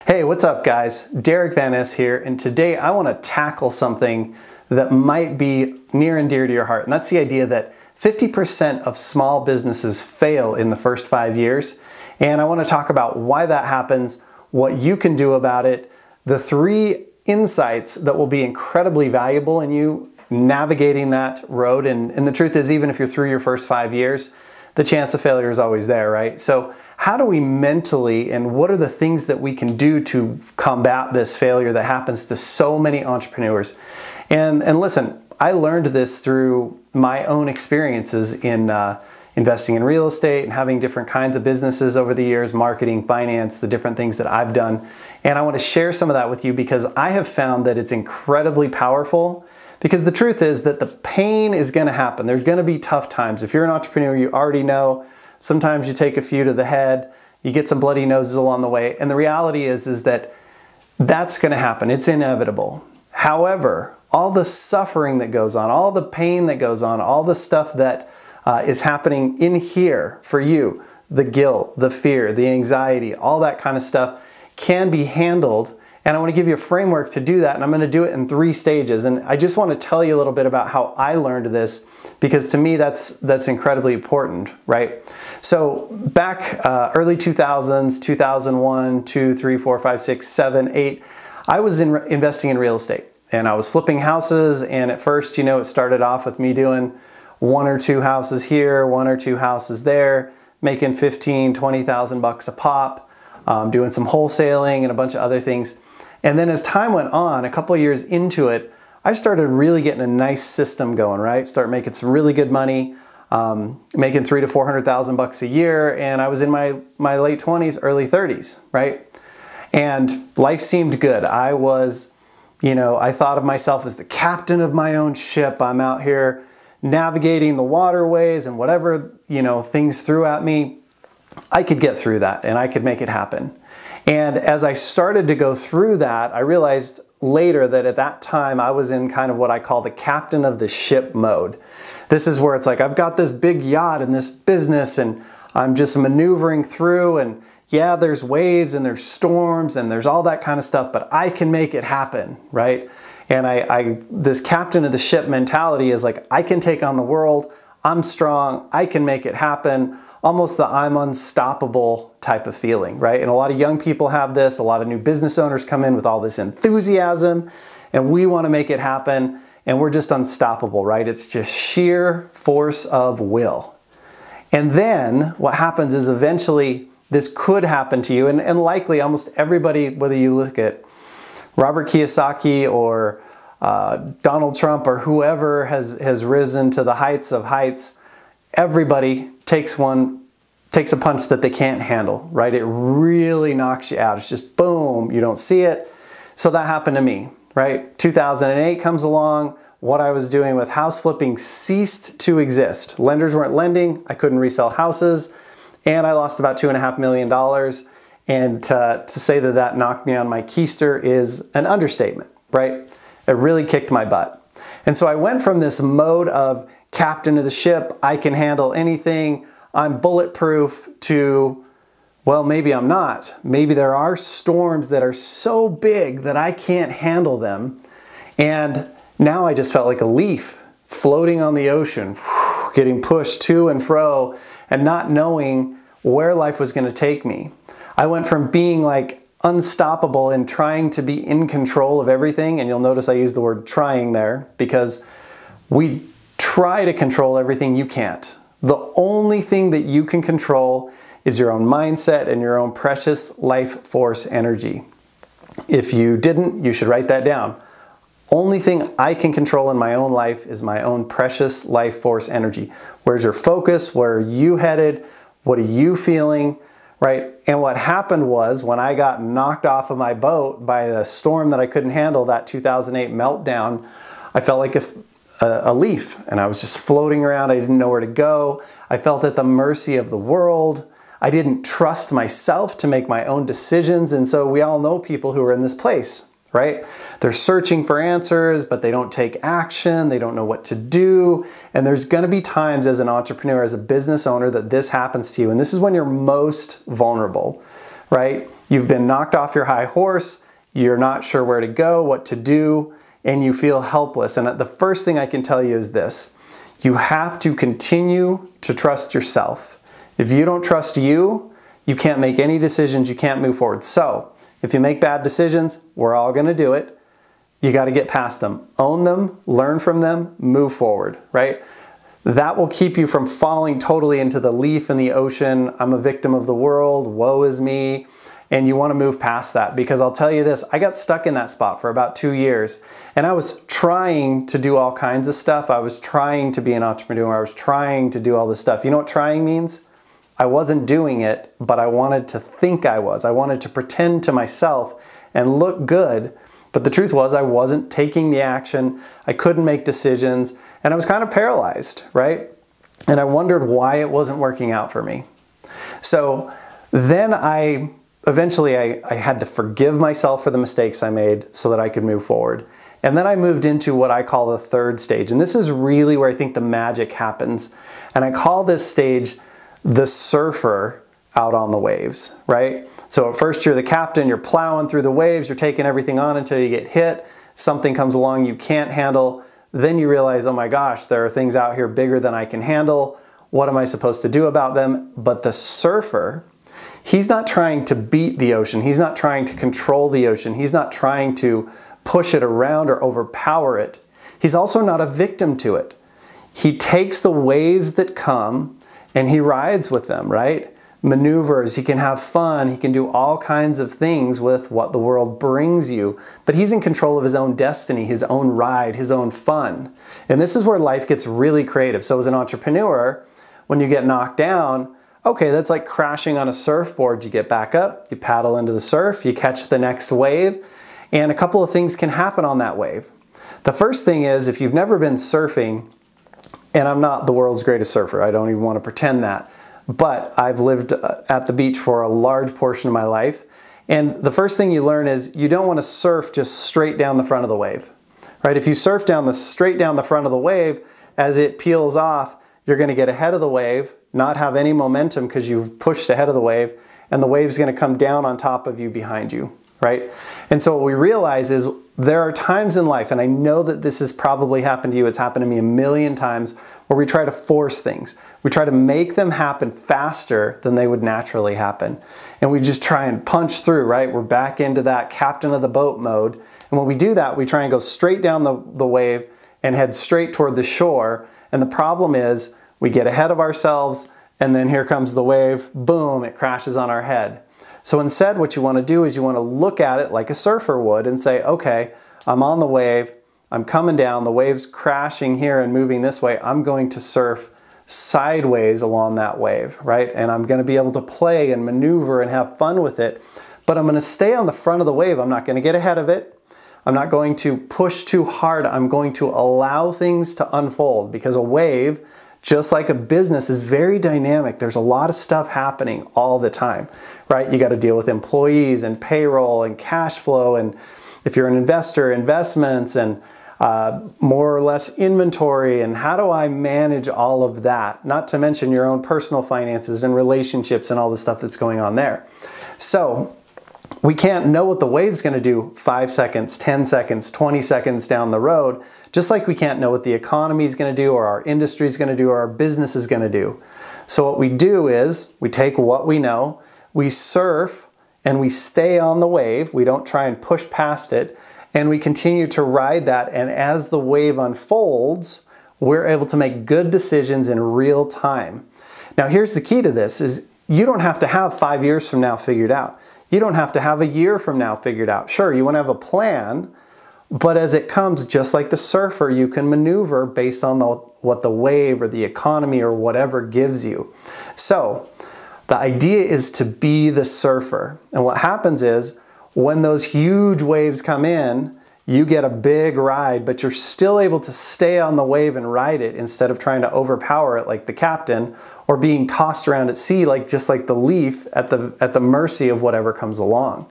Hey, what's up guys? Derick Van Ness here, and today I want to tackle something that might be near and dear to your heart, and that's the idea that 50% of small businesses fail in the first 5 years, and I want to talk about why that happens, what you can do about it, the 3 insights that will be incredibly valuable in you navigating that road, and the truth is, even if you're through your first 5 years, the chance of failure is always there, right? So how do we mentally, and what are the things that we can do to combat this failure that happens to so many entrepreneurs? And listen, I learned this through my own experiences in investing in real estate and having different kinds of businesses over the years, marketing, finance, the different things that I've done. And I want to share some of that with you because I have found that it's incredibly powerful. Because the truth is that the pain is going to happen. There's going to be tough times. If you're an entrepreneur, you already know sometimes you take a few to the head, you get some bloody noses along the way. And the reality is that that's going to happen. It's inevitable. However, all the suffering that goes on, all the pain that goes on, all the stuff that is happening in here for you, the guilt, the fear, the anxiety, all that kind of stuff can be handled. And I want to give you a framework to do that, and I'm going to do it in 3 stages. And I just want to tell you a little bit about how I learned this, because to me that's incredibly important, right? So back early 2000s, 2001, 2, 3, 4, 5, 6, 7, 8, I was investing in real estate, and I was flipping houses. And at first, it started off with me doing 1 or 2 houses here, 1 or 2 houses there, making 15, 20,000 bucks a pop, doing some wholesaling and a bunch of other things. And then as time went on, a couple of years into it, I started really getting a nice system going, right? Start making some really good money, making 300,000 to 400,000 bucks a year, and I was in my late 20s, early 30s, right? And life seemed good. I was, I thought of myself as the captain of my own ship. I'm out here navigating the waterways, and whatever, things threw at me, I could get through that and I could make it happen. And as I started to go through that, I realized later that at that time I was in kind of what I call the captain of the ship mode. This is where it's like, I've got this big yacht in this business and I'm just maneuvering through, and yeah, there's waves and there's storms and there's all that kind of stuff, but I can make it happen, right? And this captain of the ship mentality is like, I can take on the world, I'm strong, I can make it happen. Almost the I'm unstoppable type of feeling, right? And a lot of young people have this, a lot of new business owners come in with all this enthusiasm, and we want to make it happen, and we're just unstoppable, right? It's just sheer force of will. And then what happens is eventually this could happen to you, and likely almost everybody, whether you look at Robert Kiyosaki or Donald Trump or whoever has risen to the heights of heights, everybody takes a punch that they can't handle, right? It really knocks you out. It's just boom, you don't see it. So that happened to me, right? 2008 comes along. What I was doing with house flipping ceased to exist. Lenders weren't lending. I couldn't resell houses, and I lost about $2.5 million. And to say that knocked me on my keister is an understatement, right? It really kicked my butt. And so I went from this mode of captain of the ship, I can handle anything, I'm bulletproof, to, well, maybe I'm not. Maybe there are storms that are so big that I can't handle them. And now I just felt like a leaf floating on the ocean, getting pushed to and fro and not knowing where life was going to take me. I went from being like unstoppable and trying to be in control of everything, and you'll notice I use the word trying there because we try to control everything. You can't. The only thing that you can control is your own mindset and your own precious life force energy. If you didn't, you should write that down. Only thing I can control in my own life is my own precious life force energy. Where's your focus? Where are you headed? What are you feeling? Right? And what happened was, when I got knocked off of my boat by the storm that I couldn't handle, that 2008 meltdown, I felt like a leaf, and I was just floating around. I didn't know where to go. I felt at the mercy of the world. I didn't trust myself to make my own decisions. And so we all know people who are in this place, right? They're searching for answers, but they don't take action. They don't know what to do. And there's going to be times as an entrepreneur, as a business owner, that this happens to you. And this is when you're most vulnerable, right? You've been knocked off your high horse, you're not sure where to go, what to do, and you feel helpless. And the first thing I can tell you is this: you have to continue to trust yourself. If you don't trust you, you can't make any decisions, you can't move forward. So, if you make bad decisions, we're all gonna do it. You gotta get past them. Own them, learn from them, move forward, right? That will keep you from falling totally into the leaf in the ocean, I'm a victim of the world, woe is me, and you wanna move past that. Because I'll tell you this, I got stuck in that spot for about 2 years, and I was trying to do all kinds of stuff. I was trying to be an entrepreneur, I was trying to do all this stuff. You know what trying means? I wasn't doing it, but I wanted to think I was. I wanted to pretend to myself and look good, but the truth was I wasn't taking the action, I couldn't make decisions, and I was kind of paralyzed, right? And I wondered why it wasn't working out for me. So then eventually I had to forgive myself for the mistakes I made so that I could move forward. And then I moved into what I call the third stage. And this is really where I think the magic happens. And I call this stage the surfer out on the waves, right? So at first you're the captain, you're plowing through the waves, you're taking everything on until you get hit, something comes along you can't handle, then you realize, oh my gosh, there are things out here bigger than I can handle, what am I supposed to do about them? But the surfer, he's not trying to beat the ocean, he's not trying to control the ocean, he's not trying to push it around or overpower it. He's also not a victim to it. He takes the waves that come and he rides with them, right? Maneuvers, he can have fun, he can do all kinds of things with what the world brings you, but he's in control of his own destiny, his own ride, his own fun. And this is where life gets really creative. So as an entrepreneur, when you get knocked down, okay, that's like crashing on a surfboard. You get back up, you paddle into the surf, you catch the next wave, and a couple of things can happen on that wave. The first thing is, if you've never been surfing, and I'm not the world's greatest surfer, I don't even want to pretend that, but I've lived at the beach for a large portion of my life, and the first thing you learn is you don't want to surf just straight down the front of the wave, right? If you surf straight down the front of the wave, as it peels off, you're going to get ahead of the wave, not have any momentum because you've pushed ahead of the wave, and the wave's going to come down on top of you behind you, right? And so what we realize is there are times in life, and I know that this has probably happened to you, it's happened to me a million times, where we try to force things. We try to make them happen faster than they would naturally happen. And we just try and punch through, right? We're back into that captain of the boat mode. And when we do that, we try and go straight down the wave and head straight toward the shore. And the problem is we get ahead of ourselves, and then here comes the wave, boom, it crashes on our head. So instead, what you want to do is you want to look at it like a surfer would and say, okay, I'm on the wave, I'm coming down, the wave's crashing here and moving this way, I'm going to surf sideways along that wave, right? And I'm going to be able to play and maneuver and have fun with it, but I'm going to stay on the front of the wave. I'm not going to get ahead of it. I'm not going to push too hard. I'm going to allow things to unfold, because a wave, just like a business, is very dynamic. There's a lot of stuff happening all the time, right? You got to deal with employees and payroll and cash flow, and if you're an investor, investments, and more or less inventory, and how do I manage all of that? Not to mention your own personal finances and relationships and all the stuff that's going on there. So we can't know what the wave's going to do 5 seconds, 10 seconds, 20 seconds down the road, just like we can't know what the economy is going to do, or our industry is going to do, or our business is going to do. So what we do is we take what we know, we surf, and we stay on the wave. We don't try and push past it, and we continue to ride that. And as the wave unfolds, we're able to make good decisions in real time. Now, here's the key to this: is you don't have to have 5 years from now figured out. You don't have to have a year from now figured out. Sure, you want to have a plan, but as it comes, just like the surfer, you can maneuver based on what the wave or the economy or whatever gives you. So the idea is to be the surfer. And what happens is, when those huge waves come in, you get a big ride, but you're still able to stay on the wave and ride it instead of trying to overpower it like the captain, or being tossed around at sea just like the leaf at the mercy of whatever comes along,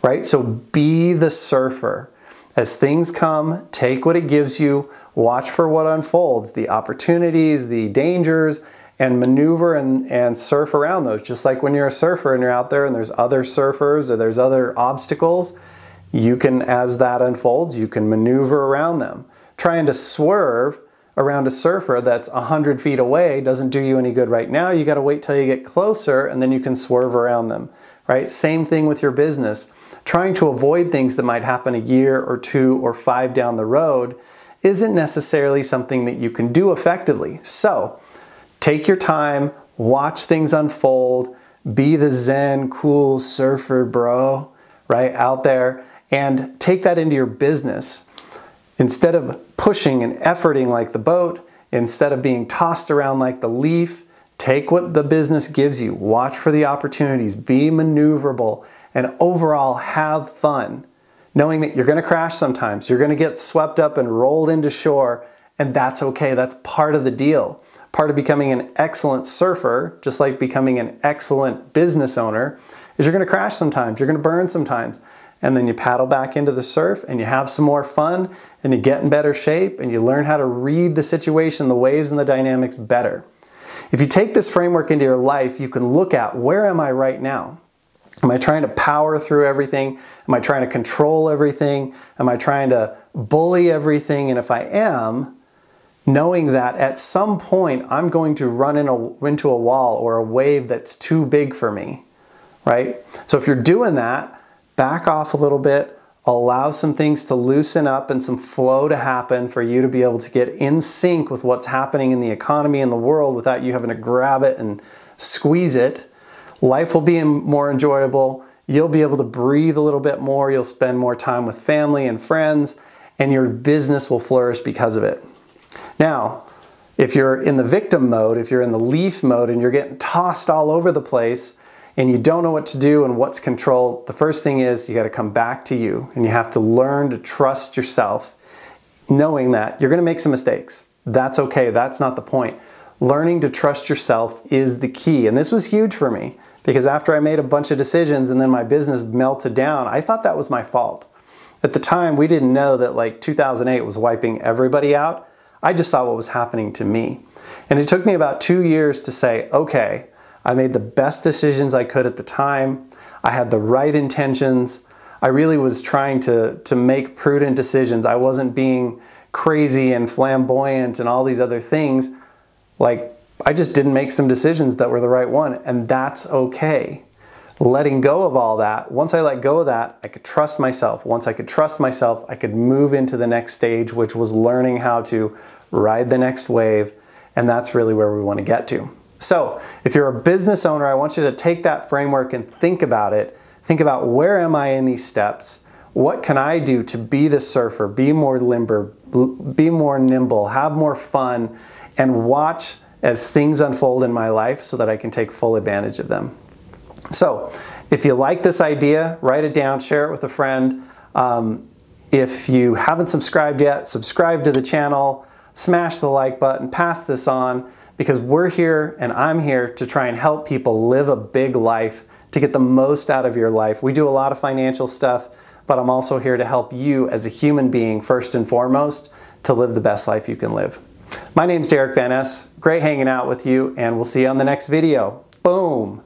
right? So be the surfer. As things come, take what it gives you, watch for what unfolds, the opportunities, the dangers, and maneuver and surf around those. Just like when you're a surfer and you're out there and there's other surfers or there's other obstacles, you can, as that unfolds, you can maneuver around them. Trying to swerve around a surfer that's 100 feet away doesn't do you any good right now. You got to wait till you get closer and then you can swerve around them, right? Same thing with your business. Trying to avoid things that might happen a year or 2 or 5 down the road isn't necessarily something that you can do effectively. So take your time, watch things unfold, be the Zen, cool surfer bro, right, out there, and take that into your business. Instead of pushing and efforting like the boat, instead of being tossed around like the leaf, take what the business gives you, watch for the opportunities, be maneuverable, and overall have fun, knowing that you're going to crash sometimes, you're going to get swept up and rolled into shore, and that's okay. That's part of the deal. Part of becoming an excellent surfer, just like becoming an excellent business owner, is you're going to crash sometimes, you're going to burn sometimes, and then you paddle back into the surf and you have some more fun and you get in better shape and you learn how to read the situation, the waves and the dynamics better. If you take this framework into your life, you can look at, where am I right now? Am I trying to power through everything? Am I trying to control everything? Am I trying to bully everything? And if I am, knowing that at some point I'm going to run into a wall or a wave that's too big for me, right? So if you're doing that, back off a little bit, allow some things to loosen up and some flow to happen for you to be able to get in sync with what's happening in the economy and the world without you having to grab it and squeeze it. Life will be more enjoyable. You'll be able to breathe a little bit more. You'll spend more time with family and friends, and your business will flourish because of it. Now, if you're in the victim mode, if you're in the leaf mode and you're getting tossed all over the place and you don't know what to do and what's control, the first thing is you got to come back to you and you have to learn to trust yourself, knowing that you're going to make some mistakes. That's okay. That's not the point. Learning to trust yourself is the key. And this was huge for me because after I made a bunch of decisions and then my business melted down, I thought that was my fault. At the time, we didn't know that like 2008 was wiping everybody out. I just saw what was happening to me. And it took me about 2 years to say, okay, I made the best decisions I could at the time. I had the right intentions. I really was trying to make prudent decisions. I wasn't being crazy and flamboyant and all these other things. Like, I just didn't make some decisions that were the right one, and that's okay. Letting go of all that, once I let go of that, I could trust myself. Once I could trust myself, I could move into the next stage, which was learning how to ride the next wave, and that's really where we want to get to. So, if you're a business owner, I want you to take that framework and think about it. Think about, where am I in these steps? What can I do to be the surfer, be more limber, be more nimble, have more fun, and watch as things unfold in my life so that I can take full advantage of them. So, if you like this idea, write it down, share it with a friend. If you haven't subscribed yet, subscribe to the channel, smash the like button, pass this on, because we're here and I'm here to try and help people live a big life, to get the most out of your life. We do a lot of financial stuff, but I'm also here to help you as a human being, first and foremost, to live the best life you can live. My name's Derick Van Ness. Great hanging out with you, and we'll see you on the next video. Boom!